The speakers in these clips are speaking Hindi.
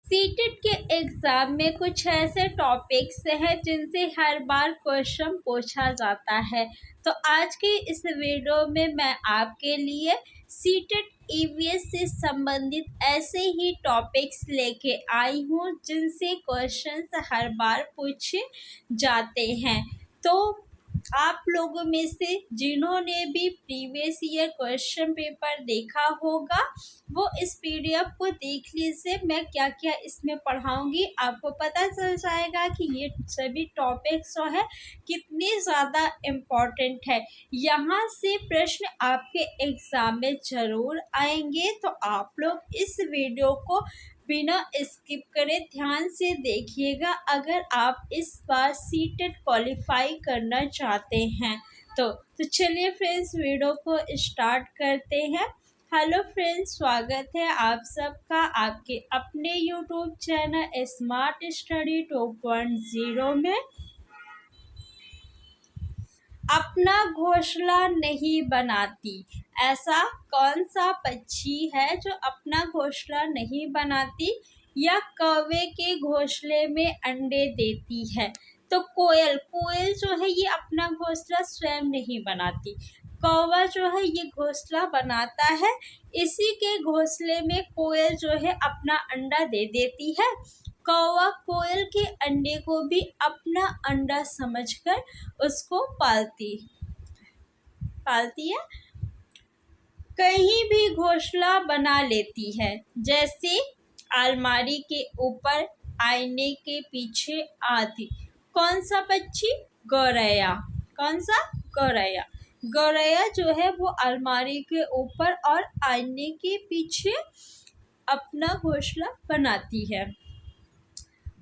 सीटेट के एग्ज़ाम में कुछ ऐसे टॉपिक्स हैं जिनसे हर बार क्वेश्चन पूछा जाता है। तो आज के इस वीडियो में मैं आपके लिए सीटेट ईवीएस से संबंधित ऐसे ही टॉपिक्स लेके आई हूँ जिनसे क्वेश्चंस हर बार पूछे जाते हैं। तो आप लोगों में से जिन्होंने भी प्रीवियस ईयर क्वेश्चन पेपर देखा होगा वो इस पीडीएफ को देख लीजिए। मैं क्या क्या इसमें पढ़ाऊंगी आपको पता चल जाएगा कि ये सभी टॉपिक्स जो है कितने ज़्यादा इम्पोर्टेंट है। यहाँ से प्रश्न आपके एग्ज़ाम में ज़रूर आएंगे, तो आप लोग इस वीडियो को बिना स्किप करे ध्यान से देखिएगा अगर आप इस बार सीटेट क्वालिफाई करना चाहते हैं तो चलिए फ्रेंड्स वीडियो को स्टार्ट करते हैं। हेलो फ्रेंड्स, स्वागत है आप सबका आपके अपने यूट्यूब चैनल स्मार्ट स्टडी 2.0 में। अपना घोंसला नहीं बनाती, ऐसा कौन सा पक्षी है जो अपना घोंसला नहीं बनाती या कौवे के घोंसले में अंडे देती है? तो कोयल जो है ये अपना घोंसला स्वयं नहीं बनाती। कौवा जो है ये घोंसला बनाता है, इसी के घोंसले में कोयल जो है अपना अंडा दे देती है। कौवा कोयल के अंडे को भी अपना अंडा समझकर उसको पालती है। कहीं भी घोंसला बना लेती है, जैसे अलमारी के ऊपर, आईने के पीछे आदि। कौन सा पक्षी? गौरैया। कौन सा? गौरैया। गौरैया जो है वो अलमारी के ऊपर और आईने के पीछे अपना घोंसला बनाती है।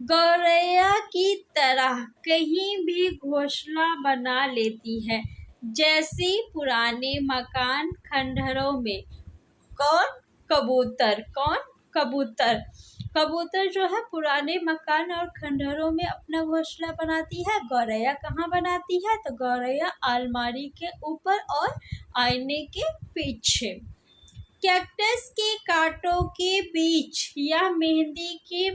गौरैया की तरह कहीं भी घोंसला बना लेती है, जैसे पुराने मकान खंडहरों में। कौन? कबूतर। कौन? कबूतर। कबूतर जो है पुराने मकान और खंडहरों में अपना घोंसला बनाती है। गौरैया कहाँ बनाती है? तो गौरैया अलमारी के ऊपर और आईने के पीछे। कैक्टस के कांटों के बीच या मेहंदी के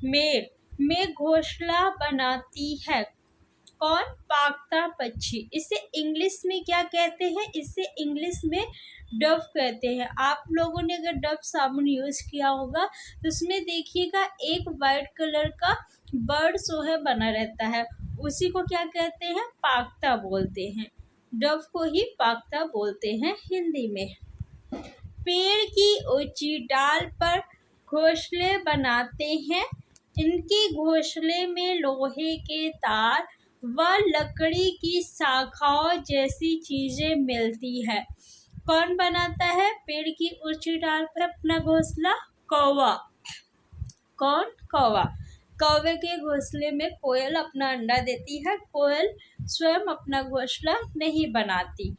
मेड़ में घोंसला बनाती है। कौन? पागता पक्षी। इसे इंग्लिश में क्या कहते हैं? इसे इंग्लिश में डव कहते हैं। आप लोगों ने अगर डव साबुन यूज़ किया होगा तो उसमें देखिएगा एक वाइट कलर का बर्ड जो है बना रहता है, उसी को क्या कहते हैं? पागता बोलते हैं। डव को ही पागता बोलते हैं हिंदी में। पेड़ की ऊंची डाल पर घोंसले बनाते हैं। इनके घोंसले में लोहे के तार व लकड़ी की शाखाओं जैसी चीजें मिलती है। कौन बनाता है पेड़ की ऊंची डाल पर अपना घोंसला? कौवा। कौन? कौवा। कौवे के घोंसले में कोयल अपना अंडा देती है। कोयल स्वयं अपना घोंसला नहीं बनाती।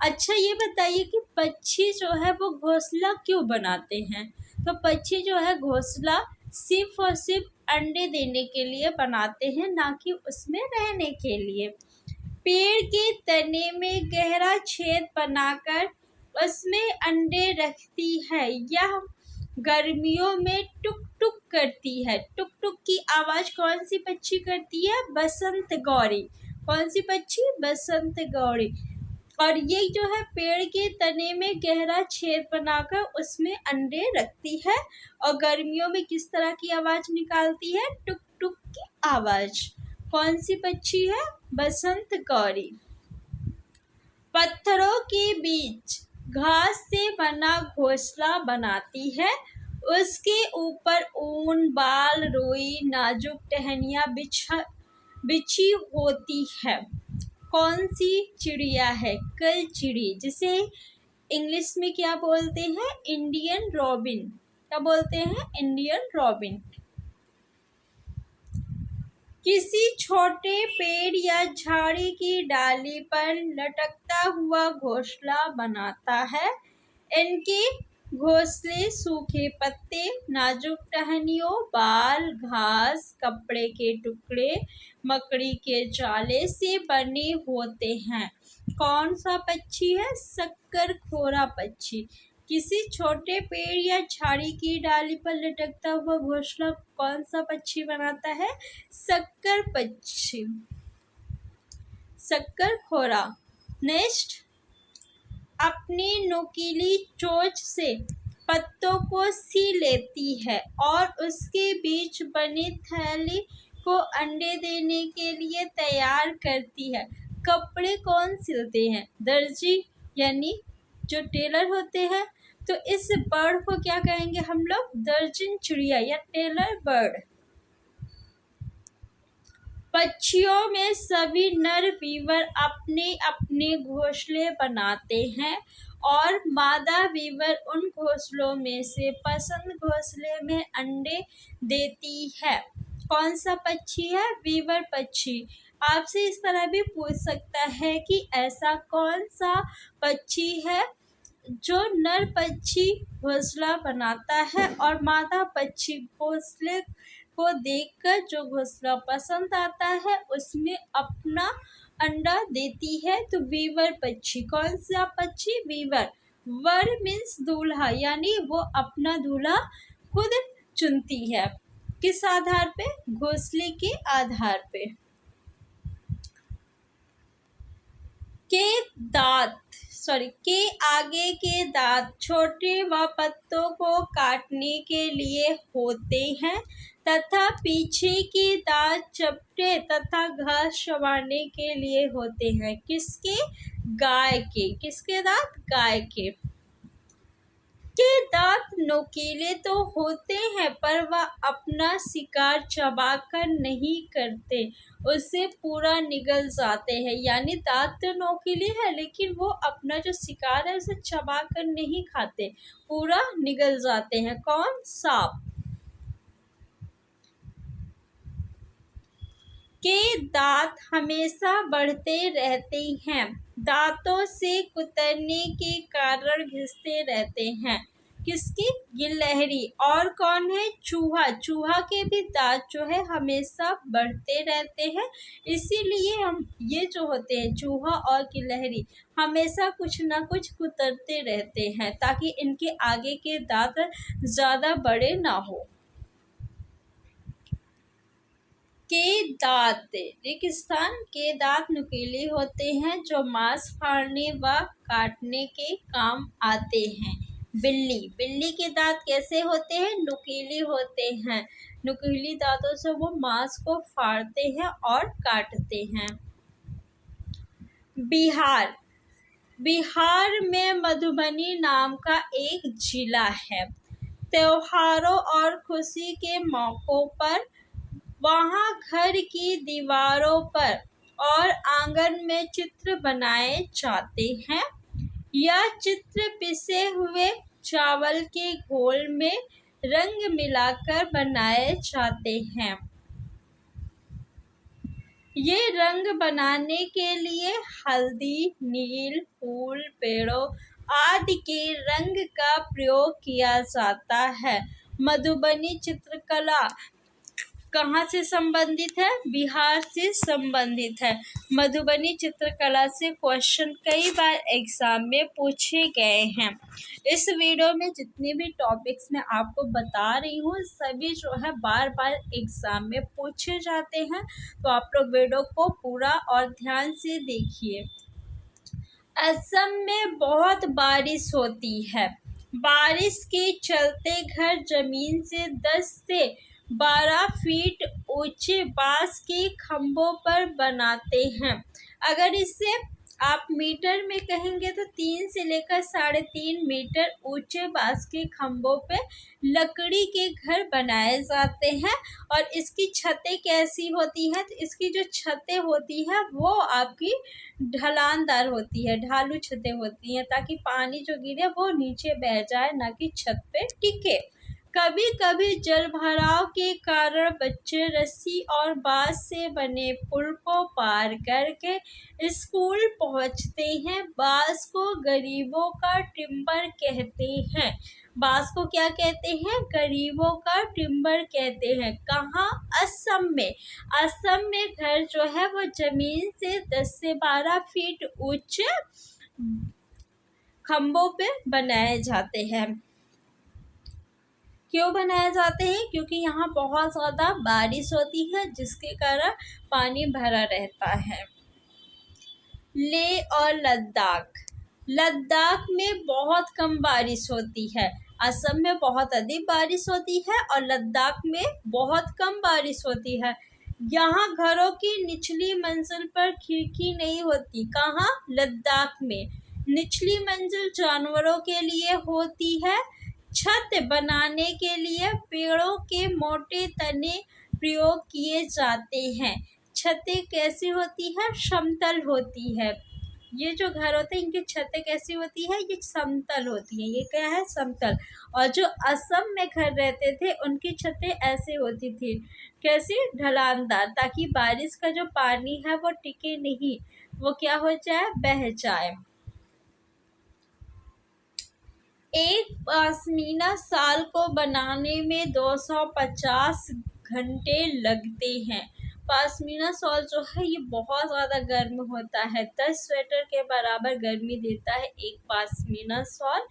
अच्छा, ये बताइए कि पक्षी जो है वो घोंसला क्यों बनाते हैं? तो पक्षी जो है घोंसला सिर्फ और सिर्फ अंडे देने के लिए बनाते हैं, ना कि उसमें रहने के लिए। पेड़ के तने में गहरा छेद बनाकर उसमें अंडे रखती है। यह गर्मियों में टुक टुक करती है। टुक टुक की आवाज कौन सी पक्षी करती है? बसंत गौरी। कौन सी पक्षी? बसंत गौरी। और ये जो है पेड़ के तने में गहरा छेद बनाकर उसमें अंडे रखती है और गर्मियों में किस तरह की आवाज निकालती है? टुक टुक की आवाज। कौन सी पक्षी है? बसंत गौरी। पत्थरों के बीच घास से बना घोंसला बनाती है। उसके ऊपर ऊन, बाल, रुई, नाजुक टहनियाँ बिछी होती है। कौन सी चिड़िया है? कलचिड़ी, जिसे इंग्लिश में क्या बोलते हैं? Indian robin. क्या बोलते हैं? Indian robin. किसी छोटे पेड़ या झाड़ी की डाली पर लटकता हुआ घोंसला बनाता है। इनके घोंसले सूखे पत्ते, नाजुक टहनियों, बाल, घास, कपड़े के टुकड़े, मकड़ी के जाले से बने होते हैं। कौन सा पक्षी है? शक्करखोरा पक्षी। किसी छोटे पेड़ या झाड़ी की डाली पर लटकता हुआ घोंसला कौन सा पक्षी बनाता है? शक्कर पक्षी, शक्करखोरा। नेक्स्ट, अपनी नुकीली चोंच से पत्तों को सी लेती है और उसके बीच बनी थैली को अंडे देने के लिए तैयार करती है। कपड़े कौन सिलते हैं? दर्जी, यानी जो टेलर होते हैं। तो इस बर्ड को क्या कहेंगे हम लोग? दर्जन चिड़िया या टेलर बर्ड। पक्षियों में सभी नर वीवर अपने अपने घोंसले बनाते हैं और मादा वीवर उन घोंसलों में से पसंद घोंसले में अंडे देती है। कौन सा पक्षी है? वीवर पक्षी। आपसे इस तरह भी पूछ सकता है कि ऐसा कौन सा पक्षी है जो नर पक्षी घोंसला बनाता है और मादा पक्षी घोंसले को देखकर जो घोंसला पसंद आता है उसमें अपना अंडा देती है? तो वीवर पक्षी। कौन सा पक्षी? वीवर। वर मीन्स दूल्हा, यानी वो अपना दूल्हा खुद चुनती है। किस आधार पे? घोंसले के आधार पे। के आगे के दांत छोटे व पत्तों को काटने के लिए होते हैं तथा पीछे के दांत चपटे तथा घास चबाने के लिए होते हैं। किसके? गाय के। किसके दांत? गाय के दांत नुकीले तो होते हैं पर वह अपना शिकार चबाकर नहीं करते, उसे पूरा निगल जाते हैं। यानी दांत तो नुकीले है लेकिन वो अपना जो शिकार है उसे चबाकर नहीं खाते, पूरा निगल जाते हैं। कौन? सांप। के दांत हमेशा बढ़ते रहते हैं, दांतों से कुतरने के कारण घिसते रहते हैं। किसकी? गिलहरी। और कौन है? चूहा। चूहा के भी दांत जो है हमेशा बढ़ते रहते हैं, इसीलिए हम ये जो होते हैं चूहा और गिलहरी हमेशा कुछ ना कुछ कुतरते रहते हैं ताकि इनके आगे के दांत ज़्यादा बड़े ना हो। के दांत। रेगिस्तान के दांत नुकीले होते हैं जो मांस फाड़ने व काटने के काम आते हैं। बिल्ली। बिल्ली के दांत कैसे होते हैं? नुकीले होते हैं, नुकीली दांतों से वो मांस को फाड़ते हैं और काटते हैं। बिहार। बिहार में मधुबनी नाम का एक जिला है। त्योहारों और खुशी के मौक़ों पर वहाँ घर की दीवारों पर और आंगन में चित्र बनाए जाते हैं। यह चित्र पिसे हुए चावल के घोल में रंग मिलाकर बनाए जाते हैं। ये रंग बनाने के लिए हल्दी, नील, फूल, पेड़ों आदि के रंग का प्रयोग किया जाता है। मधुबनी चित्रकला कहाँ से संबंधित है? बिहार से संबंधित है। मधुबनी चित्रकला से क्वेश्चन कई बार एग्जाम में पूछे गए हैं। इस वीडियो में जितने भी टॉपिक्स मैं आपको बता रही हूँ सभी जो है बार बार एग्जाम में पूछे जाते हैं, तो आप लोग वीडियो को पूरा और ध्यान से देखिए। असम में बहुत बारिश होती है। बारिश के चलते घर जमीन से 10 से 12 फीट ऊंचे बांस के खंभों पर बनाते हैं। अगर इसे आप मीटर में कहेंगे तो 3 से लेकर 3.5 मीटर ऊंचे बांस के खंभों पे लकड़ी के घर बनाए जाते हैं। और इसकी छतें कैसी होती हैं? तो इसकी जो छतें होती हैं वो आपकी ढलानदार होती है, ढालू छतें होती हैं ताकि पानी जो गिरे वो नीचे बह जाए, ना कि छत पे टिके। कभी कभी जल भराव के कारण बच्चे रस्सी और बांस से बने पुल को पार करके स्कूल पहुंचते हैं। बांस को गरीबों का टिम्बर कहते हैं। बांस को क्या कहते हैं? गरीबों का टिम्बर कहते हैं। कहाँ? असम में। असम में घर जो है वो जमीन से 10 से 12 फीट ऊंचे खंभों पे बनाए जाते हैं। क्यों बनाए जाते हैं? क्योंकि यहाँ बहुत ज़्यादा बारिश होती है, जिसके कारण पानी भरा रहता है। लेह और लद्दाख। लद्दाख में बहुत कम बारिश होती है। असम में बहुत अधिक बारिश होती है और लद्दाख में बहुत कम बारिश होती है। यहाँ घरों की निचली मंजिल पर खिड़की नहीं होती। कहाँ? लद्दाख में। निचली मंजिल जानवरों के लिए होती है। छत बनाने के लिए पेड़ों के मोटे तने प्रयोग किए जाते हैं। छतें कैसी होती है? समतल होती है। ये जो घर होते हैं, इनकी छतें कैसी होती है? ये समतल होती है। ये क्या है? समतल। और जो असम में घर रहते थे, उनकी छतें ऐसे होती थी। कैसी? ढलानदार, ताकि बारिश का जो पानी है वो टिके नहीं, वो क्या हो जाए? बह जाए। एक पश्मीना शाल को बनाने में 250 घंटे लगते हैं। पश्मीना शॉल जो है ये बहुत ज़्यादा गर्म होता है। 10 स्वेटर के बराबर गर्मी देता है एक पश्मीना शॉल।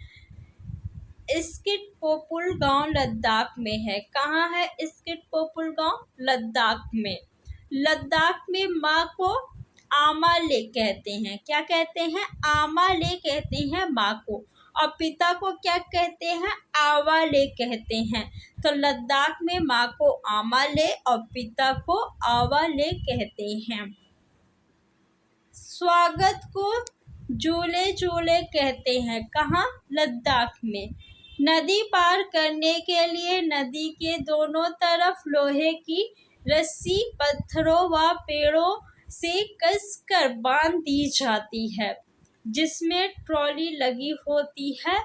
स्किटपोपुल गांव लद्दाख में है। कहाँ है स्किटपोपुल गांव? लद्दाख में। लद्दाख में माँ को आमाले कहते हैं। क्या कहते हैं? आमाले कहते हैं माँ को। और पिता को क्या कहते हैं? आवाले कहते हैं। तो लद्दाख में माँ को आमाले और पिता को आवाले कहते हैं। स्वागत को झूले झूले कहते हैं। कहाँ? लद्दाख में। नदी पार करने के लिए नदी के दोनों तरफ लोहे की रस्सी पत्थरों व पेड़ों से कसकर बांध दी जाती है, जिसमें ट्रॉली लगी होती है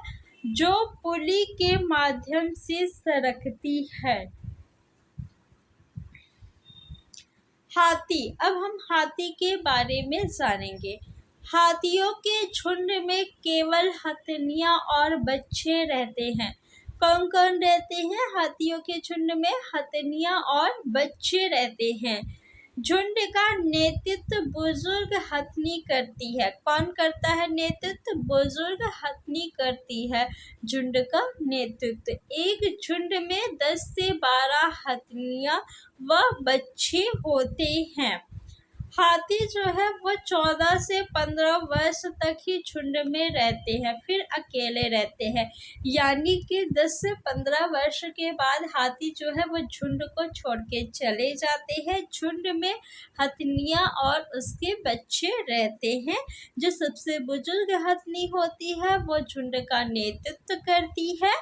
जो पुली के माध्यम से सरकती है। हाथी। अब हम हाथी के बारे में जानेंगे। हाथियों के झुंड में केवल हथनियाँ और बच्चे रहते हैं। कौन कौन रहते हैं हाथियों के झुंड में? हथनियाँ और बच्चे रहते हैं। झुंड का नेतृत्व बुजुर्ग हथनी करती है। कौन करता है नेतृत्व? बुजुर्ग हथनी करती है झुंड का नेतृत्व। एक झुंड में 10 से 12 हथनियाँ व बच्चे होते हैं। हाथी जो है वो 14 से 15 वर्ष तक ही झुंड में रहते हैं, फिर अकेले रहते हैं। यानी कि 10 से 15 वर्ष के बाद हाथी जो है वो झुंड को छोड़ के चले जाते हैं। झुंड में हथनियाँ और उसके बच्चे रहते हैं। जो सबसे बुजुर्ग हथनी होती है वो झुंड का नेतृत्व करती है।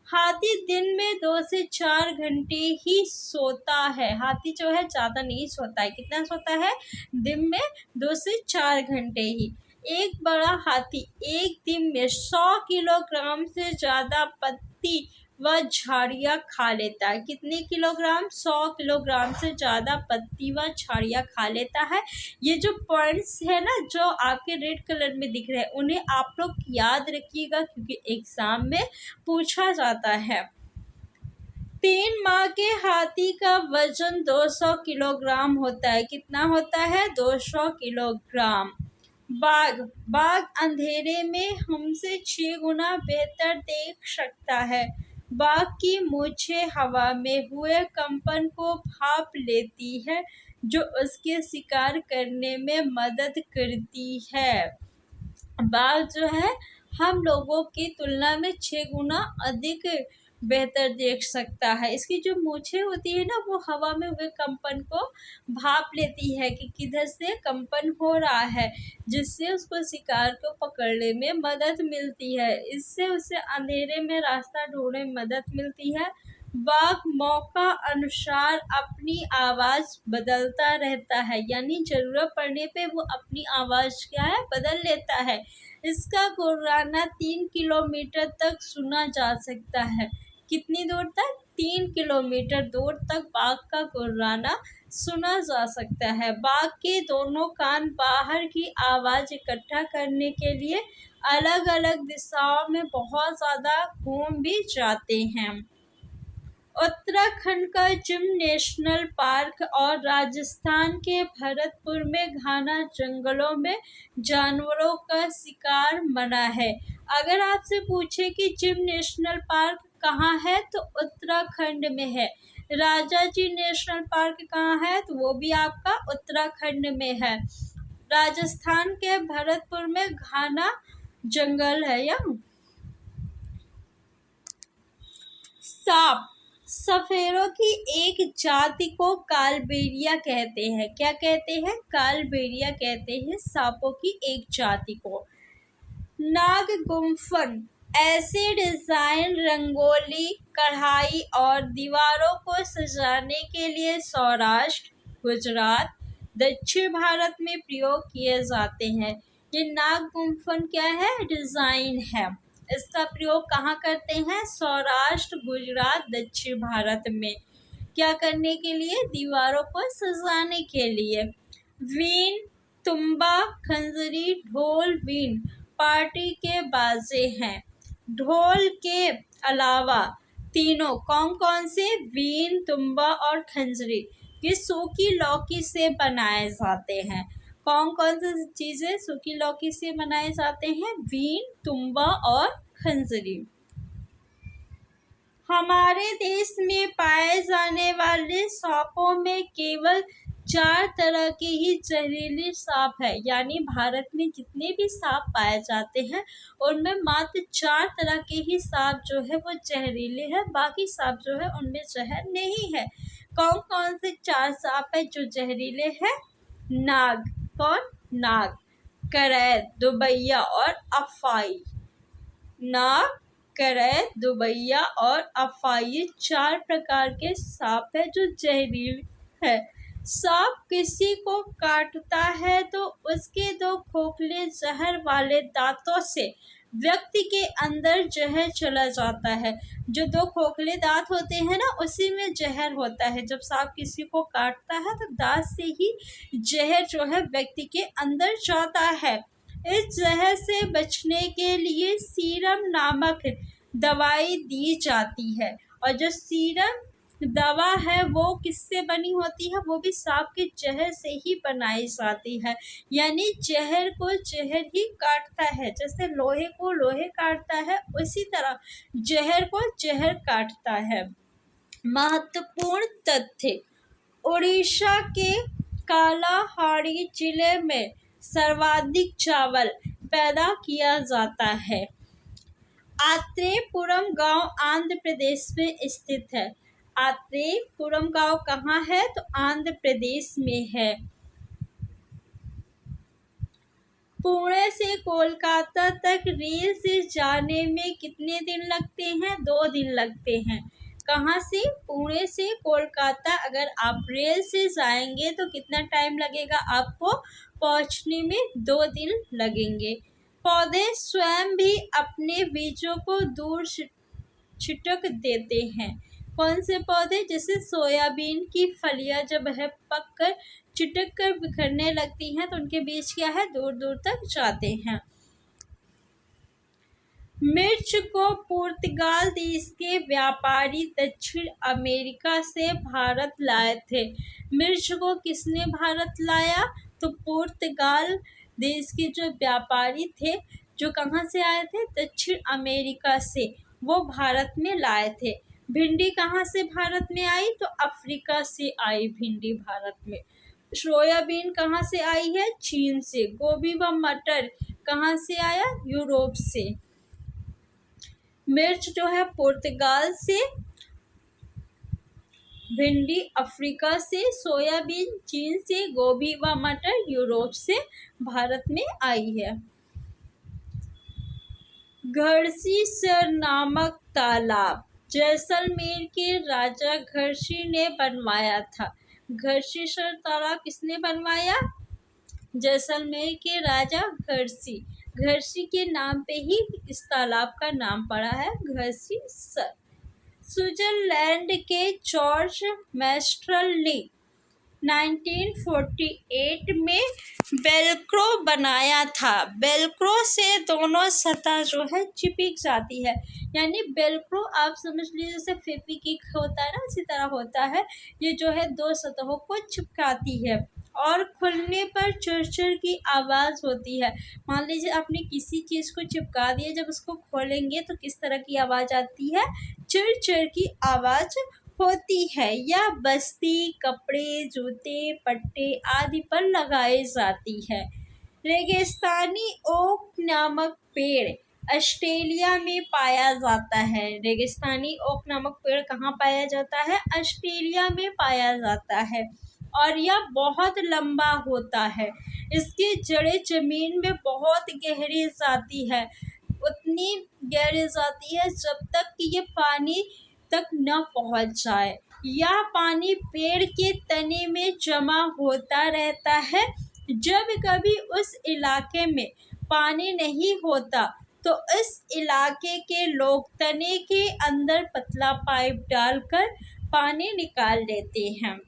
हाथी दिन में 2 से 4 घंटे ही सोता है। हाथी जो है ज़्यादा नहीं सोता है। कितना सोता है? दिन में 2 से 4 घंटे ही। एक बड़ा हाथी एक दिन में 100 किलोग्राम से ज़्यादा पत्ती व झाड़ियाँ खा लेता है। कितने किलोग्राम? 100 किलोग्राम से ज़्यादा पत्ती व झाड़ियाँ खा लेता है। ये जो पॉइंट्स है ना, जो आपके रेड कलर में दिख रहे हैं, उन्हें आप लोग याद रखिएगा, क्योंकि एग्जाम में पूछा जाता है। 3 माह के हाथी का वजन 200 किलोग्राम होता है। कितना होता है? 200 किलोग्राम। बाघ अंधेरे में हमसे 6 गुना बेहतर देख सकता है। बाघ की मूंछें हवा में हुए कंपन को भाप लेती है, जो उसके शिकार करने में मदद करती है। बाघ जो है हम लोगों की तुलना में 6 गुना अधिक बेहतर देख सकता है। इसकी जो मूंछें होती है ना, वो हवा में हुए कंपन को भाप लेती है कि किधर से कंपन हो रहा है, जिससे उसको शिकार को पकड़ने में मदद मिलती है। इससे उसे अंधेरे में रास्ता ढूंढने में मदद मिलती है। बाघ मौका अनुसार अपनी आवाज़ बदलता रहता है, यानी ज़रूरत पड़ने पे वो अपनी आवाज़ क्या है? बदल लेता है। इसका गुर्राना 3 किलोमीटर तक सुना जा सकता है। कितनी दूर तक? 3 किलोमीटर दूर तक बाघ का गुर्राना सुना जा सकता है। बाघ के दोनों कान बाहर की आवाज़ इकट्ठा करने के लिए अलग अलग दिशाओं में बहुत ज़्यादा घूम भी जाते हैं। उत्तराखंड का जिम नेशनल पार्क और राजस्थान के भरतपुर में घना जंगलों में जानवरों का शिकार मना है। अगर आपसे पूछे कि जिम नेशनल पार्क कहाँ है तो उत्तराखंड में है। राजाजी नेशनल पार्क कहाँ है तो वो भी आपका उत्तराखंड में है। राजस्थान के भरतपुर में घना जंगल है। या सांप, सफेरों की एक जाति को कालबेलिया कहते हैं। क्या कहते हैं? कालबेलिया कहते हैं सांपों की एक जाति को। नाग गुम्फन, ऐसे डिजाइन रंगोली, कढ़ाई और दीवारों को सजाने के लिए सौराष्ट्र, गुजरात, दक्षिण भारत में प्रयोग किए जाते हैं। ये नाग गुम्फन क्या है? डिजाइन है। इसका प्रयोग कहाँ करते हैं? सौराष्ट्र, गुजरात, दक्षिण भारत में। क्या करने के लिए? दीवारों को सजाने के लिए। वीण, तुम्बा, खंजरी, ढोल, वीण पार्टी के बाजे हैं। ढोल के अलावा तीनों कौन कौन से? वीण, तुम्बा और खंजरी, ये सूखी लौकी से बनाए जाते हैं। कौन कौन सी चीजें सूखी लौकी से बनाए जाते हैं? वीण, तुम्बा और खंजरी। हमारे देश में पाए जाने वाले सांपों में केवल 4 तरह के ही जहरीले सांप है। यानी भारत में जितने भी सांप पाए जाते हैं उनमें मात्र 4 तरह के ही सांप जो है वो जहरीले हैं। बाकी सांप जो है उनमें जहर नहीं है। कौन कौन से 4 सांप है जो जहरीले हैं? नाग, कौन? नाग, करैद, दुबैया और अफाई। नाग, करैद, दुबैया और अफाई, ये 4 प्रकार के सांप है जो जहरीले है। सांप किसी को काटता है तो उसके 2 खोखले जहर वाले दांतों से व्यक्ति के अंदर जहर चला जाता है। जो 2 खोखले दांत होते हैं ना, उसी में जहर होता है। जब सांप किसी को काटता है तो दांत से ही जहर जो है व्यक्ति के अंदर जाता है। इस जहर से बचने के लिए सीरम नामक दवाई दी जाती है। और जो सीरम दवा है वो किससे बनी होती है? वो भी सांप के जहर से ही बनाई जाती है। यानी जहर को जहर ही काटता है। जैसे लोहे को लोहे काटता है, उसी तरह जहर को जहर काटता है। महत्वपूर्ण तथ्य, उड़ीसा के कालाहांडी जिले में सर्वाधिक चावल पैदा किया जाता है। आत्रेयपुरम गांव आंध्र प्रदेश में स्थित है। आत्रेयपुरम गांव कहाँ है? तो आंध्र प्रदेश में है। पुणे से कोलकाता तक रेल से जाने में कितने दिन लगते हैं? 2 दिन लगते हैं। कहाँ से? पुणे से कोलकाता अगर आप रेल से जाएंगे तो कितना टाइम लगेगा आपको पहुँचने में? 2 दिन लगेंगे। पौधे स्वयं भी अपने बीजों को दूर छिटक देते हैं। कौन से पौधे? जैसे सोयाबीन की फलियां जब है पककर चिटक कर बिखरने लगती हैं तो उनके बीज क्या है? दूर दूर तक जाते हैं। मिर्च को पुर्तगाल देश के व्यापारी दक्षिण अमेरिका से भारत लाए थे। मिर्च को किसने भारत लाया? तो पुर्तगाल देश के जो व्यापारी थे, जो कहाँ से आए थे? दक्षिण अमेरिका से, वो भारत में लाए थे। भिंडी कहाँ से भारत में आई? तो अफ्रीका से आई भिंडी भारत में। सोयाबीन कहाँ से आई है? चीन से। गोभी व मटर कहाँ से आया? यूरोप से। मिर्च जो है पुर्तगाल से, भिंडी अफ्रीका से, सोयाबीन चीन से, गोभी व मटर यूरोप से भारत में आई है। घड़सीसर नामक तालाब जैसलमेर के राजा घड़सी ने बनवाया था। घड़सीसर तालाब किसने बनवाया? जैसलमेर के राजा घड़सी। घड़सी के नाम पे ही इस तालाब का नाम पड़ा है, घड़सीसर। स्विट्जरलैंड के जॉर्ज मैस्ट्रल ने 1948 में वेलक्रो बनाया था। वेलक्रो से दोनों सतह जो है चिपक जाती है। यानी वेलक्रो आप समझ लीजिए जैसे फेविक्विक होता है ना, इसी तरह होता है। ये जो है 2 सतहों को चिपकाती है और खुलने पर चुरचुर की आवाज़ होती है। मान लीजिए आपने किसी चीज़ को चिपका दिया, जब उसको खोलेंगे तो किस तरह की आवाज़ आती है? चुरचुर की आवाज़ होती है। या बस्ती, कपड़े, जूते, पट्टे आदि पर लगाई जाती है। रेगिस्तानी ओक नामक पेड़ ऑस्ट्रेलिया में पाया जाता है। रेगिस्तानी ओक नामक पेड़ कहाँ पाया जाता है? ऑस्ट्रेलिया में पाया जाता है। और यह बहुत लंबा होता है। इसकी जड़ें जमीन में बहुत गहरी जाती है, उतनी गहरी जाती है जब तक कि ये पानी तक न पहुंच जाए। यह पानी पेड़ के तने में जमा होता रहता है। जब कभी उस इलाके में पानी नहीं होता तो इस इलाके के लोग तने के अंदर पतला पाइप डालकर पानी निकाल लेते हैं।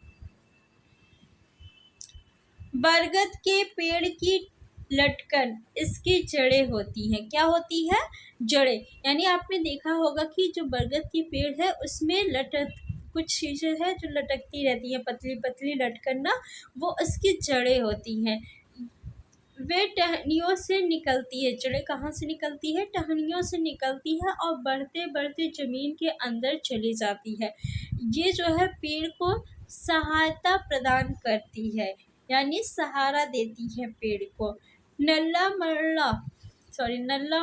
बरगद के पेड़ की लटकन इसकी जड़ें होती हैं। क्या होती है? जड़ें। यानी आपने देखा होगा कि जो बरगद की पेड़ है उसमें कुछ चीज़ें हैं जो लटकती रहती हैं, पतली पतली लटकन ना, वो उसकी जड़ें होती हैं। वे टहनियों से निकलती है। जड़ें कहाँ से निकलती है? टहनियों से निकलती है और बढ़ते बढ़ते ज़मीन के अंदर चली जाती है। ये जो है पेड़ को सहायता प्रदान करती है, यानी सहारा देती है पेड़ को। नल्ला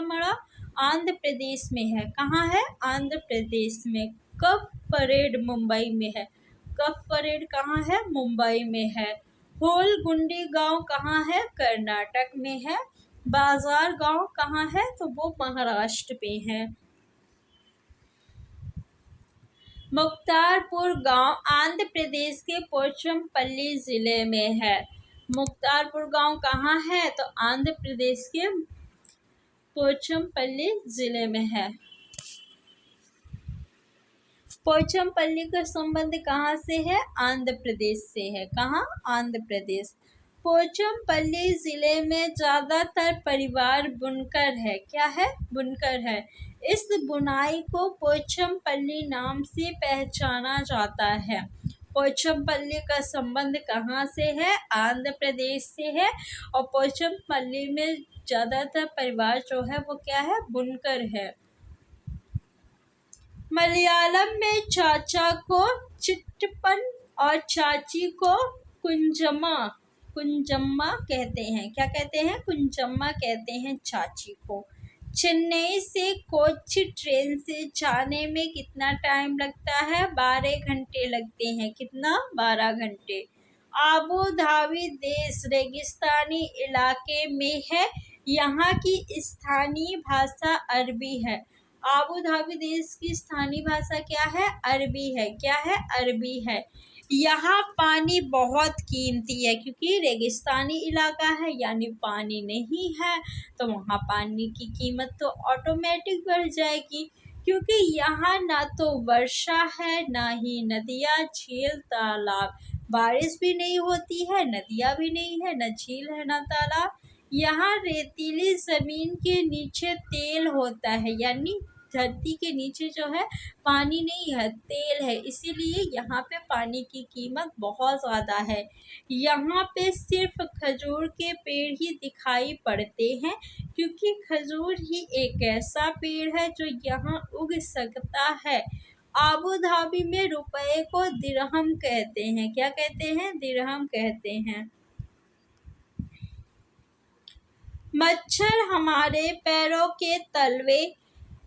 मड़ा आंध्र प्रदेश में है। कहाँ है? आंध्र प्रदेश में। कफ परेड मुंबई में है। कफ परेड कहाँ है? मुंबई में है। होलगुंडी गांव कहाँ है? कर्नाटक में है। बाजार गांव कहाँ है? तो वो महाराष्ट्र में है। मुक्तारपुर गांव आंध्र प्रदेश के पोचमपल्ली जिले में है। मुक्तारपुर गांव कहाँ है? तो आंध्र प्रदेश के पोचमपल्ली जिले में है। पोचमपल्ली का संबंध कहाँ से है? आंध्र प्रदेश से है। कहाँ? आंध्र प्रदेश। पोचमपल्ली जिले में ज़्यादातर परिवार बुनकर है। क्या है? बुनकर है। इस बुनाई को पोचमपल्ली नाम से पहचाना जाता है। पोचमपल्ली का संबंध कहाँ से है? आंध्र प्रदेश से है। और पोचमपल्ली में ज़्यादातर परिवार जो है वो क्या है? बुनकर है। मलयालम में चाचा को चिट्टपन और चाची को कुंजम्मा कहते हैं। क्या कहते हैं? कुंजम्मा कहते हैं चाची को। चेन्नई से कोच्चि ट्रेन से जाने में कितना टाइम लगता है? 12 घंटे लगते हैं। कितना? 12 घंटे। आबू धाबी देश रेगिस्तानी इलाके में है। यहाँ की स्थानीय भाषा अरबी है। आबू धाबी देश की स्थानीय भाषा क्या है? अरबी है। क्या है? अरबी है। यहाँ पानी बहुत कीमती है क्योंकि रेगिस्तानी इलाका है, यानी पानी नहीं है तो वहाँ पानी की कीमत तो ऑटोमेटिक बढ़ जाएगी, क्योंकि यहाँ ना तो वर्षा है, ना ही नदियाँ, झील, तालाब। बारिश भी नहीं होती है, नदियाँ भी नहीं है, न झील है ना तालाब। यहाँ रेतीली ज़मीन के नीचे तेल होता है, यानी धरती के नीचे जो है पानी नहीं है, तेल है, इसीलिए यहाँ पे पानी की कीमत बहुत ज़्यादा है। यहाँ पे सिर्फ खजूर के पेड़ ही दिखाई पड़ते हैं, क्योंकि खजूर ही एक ऐसा पेड़ है जो यहाँ उग सकता है। आबू धाबी में रुपए को दिरहम कहते हैं। क्या कहते हैं? दिरहम कहते हैं। मच्छर हमारे पैरों के तलवे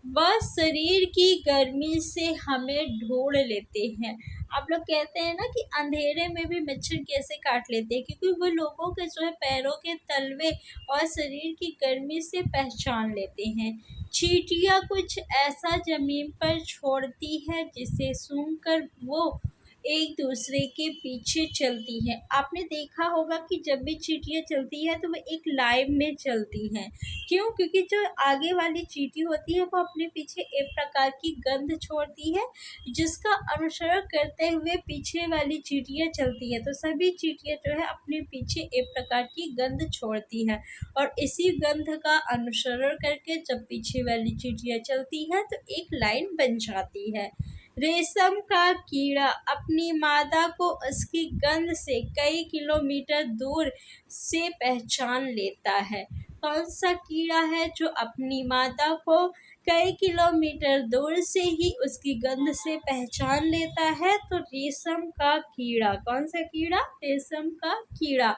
व शरीर की गर्मी से हमें ढूंढ लेते हैं। आप लोग कहते हैं ना कि अंधेरे में भी मच्छर कैसे काट लेते हैं, क्योंकि वो लोगों के जो है पैरों के तलवे और शरीर की गर्मी से पहचान लेते हैं। चींटियाँ कुछ ऐसा जमीन पर छोड़ती है जिसे सूंघकर वो एक दूसरे के पीछे चलती हैं। आपने देखा होगा कि जब भी चींटियाँ चलती है तो वो एक लाइन में चलती हैं। क्यों? क्योंकि जो आगे वाली चींटी होती है वो अपने पीछे एक प्रकार की गंध छोड़ती है, जिसका अनुसरण करते हुए पीछे वाली चींटियाँ चलती हैं। तो सभी चींटियाँ जो है अपने पीछे एक प्रकार की गंध छोड़ती हैं, और इसी गंध का अनुसरण करके जब पीछे वाली चींटियाँ चलती हैं तो एक लाइन बन जाती है। रेशम का कीड़ा अपनी मादा को उसकी गंध से कई किलोमीटर दूर से पहचान लेता है। कौन सा कीड़ा है जो अपनी मादा को कई किलोमीटर दूर से ही उसकी गंध से पहचान लेता है? तो रेशम का कीड़ा। कौन सा कीड़ा? रेशम का कीड़ा।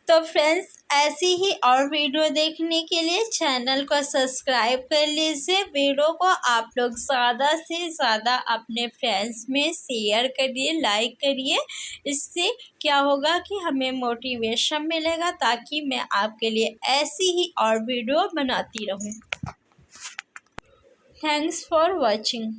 तो फ्रेंड्स, ऐसी ही और वीडियो देखने के लिए चैनल को सब्सक्राइब कर लीजिए। वीडियो को आप लोग ज़्यादा से ज़्यादा अपने फ्रेंड्स में शेयर करिए, लाइक करिए। इससे क्या होगा कि हमें मोटिवेशन मिलेगा, ताकि मैं आपके लिए ऐसी ही और वीडियो बनाती रहूं। Thanks for watching.